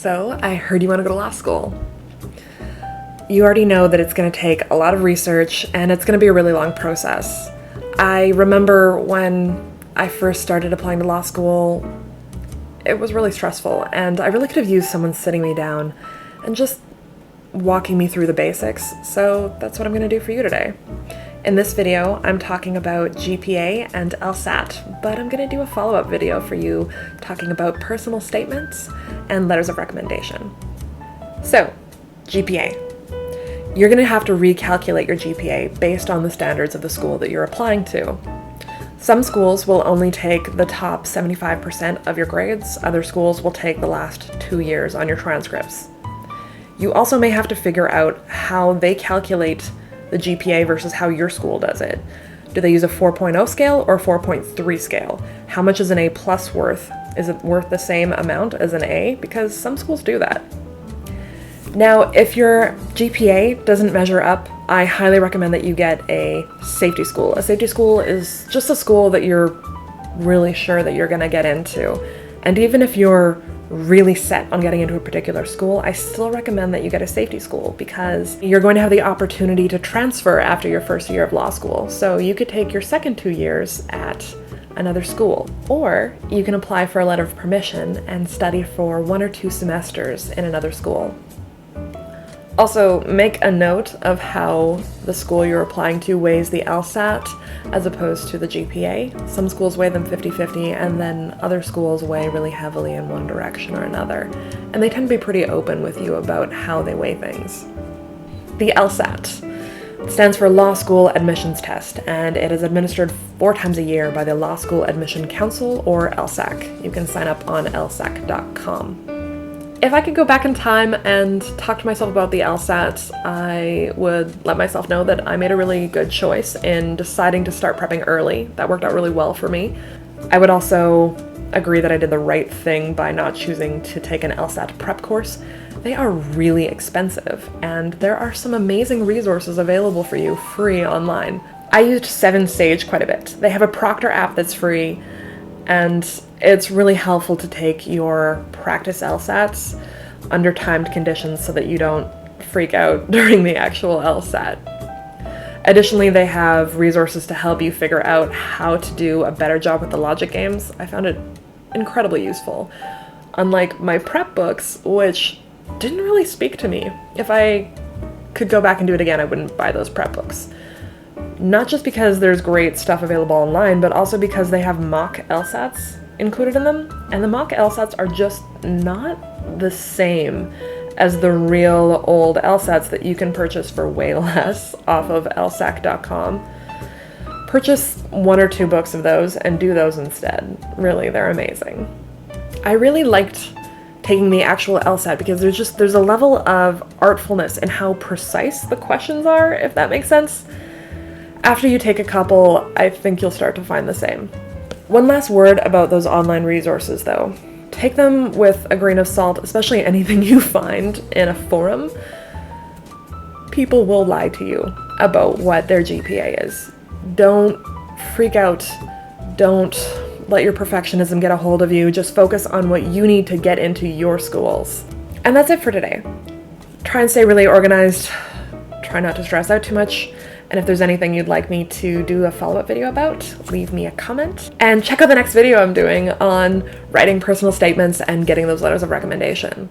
So, I heard you want to go to law school. You already know that it's going to take a lot of research and it's going to be a really long process. I remember when I first started applying to law school, it was really stressful, and I really could have used someone sitting me down and just walking me through the basics, so that's what I'm going to do for you today. In this video, I'm talking about GPA and LSAT, but I'm going to do a follow-up video for you talking about personal statements and letters of recommendation. So, GPA. You're going to have to recalculate your GPA based on the standards of the school that you're applying to. Some schools will only take the top 75% of your grades, other schools will take the last 2 years on your transcripts. You also may have to figure out how they calculate the GPA versus how your school does it. Do they use a 4.0 scale or 4.3 scale? How much is an A plus worth? Is it worth the same amount as an A? Because some schools do that. Now, if your GPA doesn't measure up, I highly recommend that you get a safety school. A safety school is just a school that you're really sure that you're going to get into. And even if you're really set on getting into a particular school, I still recommend that you get a safety school because you're going to have the opportunity to transfer after your first year of law school. So you could take your second 2 years at another school, or you can apply for a letter of permission and study for 1 or 2 semesters in another school. Also, make a note of how the school you're applying to weighs the LSAT as opposed to the GPA. Some schools weigh them 50-50, and then other schools weigh really heavily in one direction or another. And they tend to be pretty open with you about how they weigh things. The LSAT stands for Law School Admissions Test, and it is administered 4 times a year by the Law School Admission Council, or LSAC. You can sign up on lsac.com. If I could go back in time and talk to myself about the LSAT, I would let myself know that I made a really good choice in deciding to start prepping early. That worked out really well for me. I would also agree that I did the right thing by not choosing to take an LSAT prep course. They are really expensive, and there are some amazing resources available for you free online. I used 7Sage quite a bit. They have a Proctor app that's free, and it's really helpful to take your practice LSATs under timed conditions so that you don't freak out during the actual LSAT. Additionally, they have resources to help you figure out how to do a better job with the logic games. I found it incredibly useful. Unlike my prep books, which didn't really speak to me. If I could go back and do it again, I wouldn't buy those prep books. Not just because there's great stuff available online, but also because they have mock LSATs included in them, and the mock LSATs are just not the same as the real old LSATs that you can purchase for way less off of lsac.com. Purchase 1 or 2 books of those and do those instead. Really, they're amazing. I really liked taking the actual LSAT because there's a level of artfulness in how precise the questions are, if that makes sense. After you take a couple, I think you'll start to find the same. One last word about those online resources, though. Take them with a grain of salt, especially anything you find in a forum. People will lie to you about what their GPA is. Don't freak out. Don't let your perfectionism get a hold of you. Just focus on what you need to get into your schools. And that's it for today. Try and stay really organized. Try not to stress out too much. And if there's anything you'd like me to do a follow-up video about, leave me a comment. And check out the next video I'm doing on writing personal statements and getting those letters of recommendation.